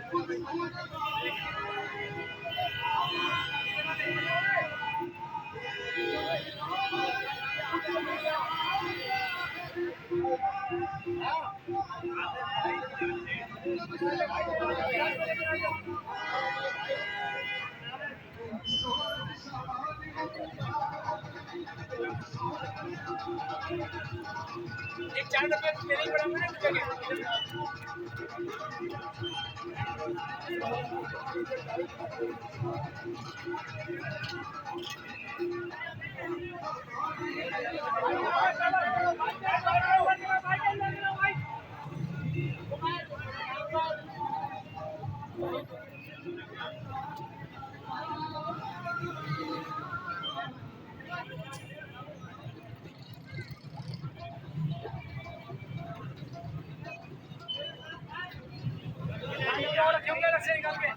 एक 4 रुपये मेरे ही बड़ा मैंने जगह क्यों क्या रखे निकाल के